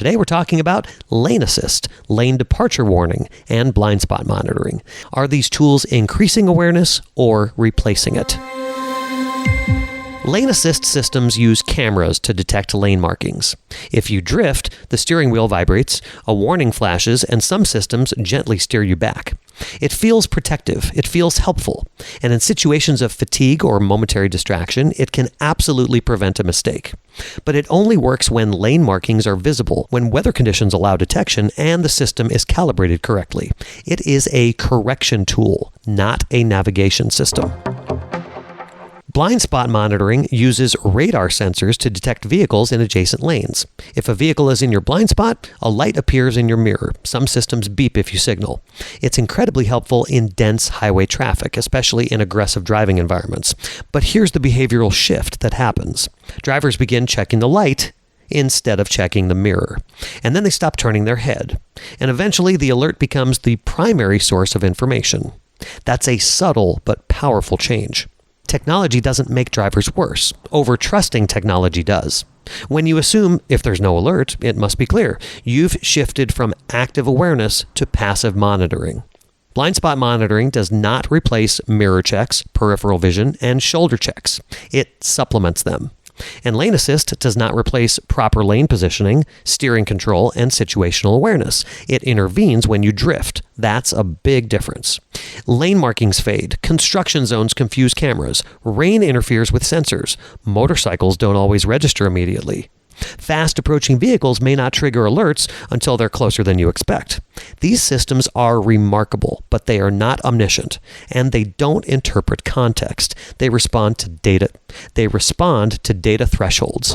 Today we're talking about lane assist, lane departure warning, and blind spot monitoring. Are these tools increasing awareness or replacing it? Lane assist systems use cameras to detect lane markings. If you drift, the steering wheel vibrates, a warning flashes, and some systems gently steer you back. It feels protective, it feels helpful, and in situations of fatigue or momentary distraction, it can absolutely prevent a mistake. But it only works when lane markings are visible, when weather conditions allow detection, and the system is calibrated correctly. It is a correction tool, not a navigation system. Blind spot monitoring uses radar sensors to detect vehicles in adjacent lanes. If a vehicle is in your blind spot, a light appears in your mirror. Some systems beep if you signal. It's incredibly helpful in dense highway traffic, especially in aggressive driving environments. But here's the behavioral shift that happens. Drivers begin checking the light instead of checking the mirror. And then they stop turning their head. And eventually the alert becomes the primary source of information. That's a subtle but powerful change. Technology doesn't make drivers worse. Over-trusting technology does. When you assume, if there's no alert, it must be clear, you've shifted from active awareness to passive monitoring. Blind spot monitoring does not replace mirror checks, peripheral vision, and shoulder checks. It supplements them. And lane assist does not replace proper lane positioning, steering control, and situational awareness. It intervenes when you drift. That's a big difference. Lane markings fade. Construction zones confuse cameras. Rain interferes with sensors. Motorcycles don't always register immediately. Fast approaching vehicles may not trigger alerts until they're closer than you expect. These systems are remarkable, but they are not omniscient, and they don't interpret context. They respond to data. They respond to data thresholds.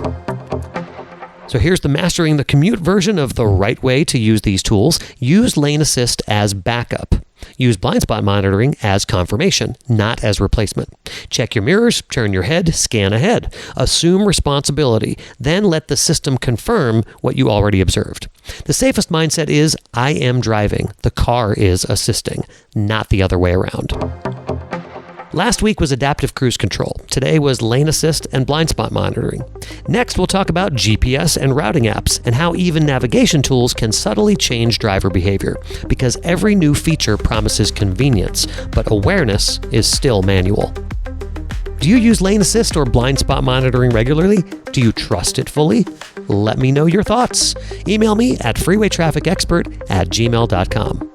So here's the Mastering the Commute version of the right way to use these tools. Use lane assist as backup. Use blind spot monitoring as confirmation, not as replacement. Check your mirrors, turn your head, scan ahead. Assume responsibility, then let the system confirm what you already observed. The safest mindset is, I am driving, the car is assisting, not the other way around. Last week was adaptive cruise control. Today was lane assist and blind spot monitoring. Next, we'll talk about GPS and routing apps and how even navigation tools can subtly change driver behavior, because every new feature promises convenience, but awareness is still manual. Do you use lane assist or blind spot monitoring regularly? Do you trust it fully? Let me know your thoughts. Email me at freewaytrafficexpert@gmail.com.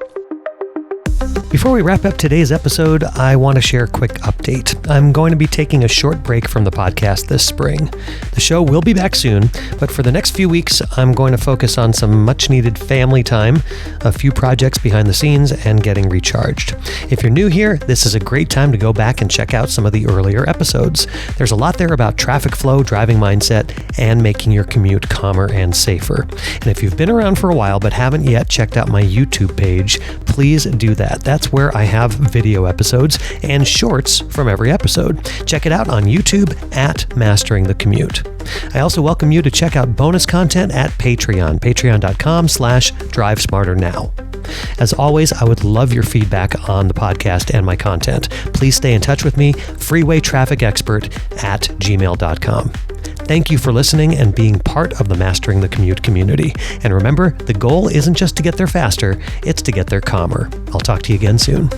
Before we wrap up today's episode, I want to share a quick update. I'm going to be taking a short break from the podcast this spring. The show will be back soon, but for the next few weeks, I'm going to focus on some much-needed family time, a few projects behind the scenes, and getting recharged. If you're new here, this is a great time to go back and check out some of the earlier episodes. There's a lot there about traffic flow, driving mindset, and making your commute calmer and safer. And if you've been around for a while but haven't yet checked out my YouTube page, please do that. That's where I have video episodes and shorts from every episode. Check it out on YouTube at Mastering the Commute. I also welcome you to check out bonus content at Patreon, patreon.com/DriveSmarterNow. As always, I would love your feedback on the podcast and my content. Please stay in touch with me, freewaytrafficexpert@gmail.com. Thank you for listening and being part of the Mastering the Commute community. And remember, the goal isn't just to get there faster, it's to get there calmer. I'll talk to you again soon.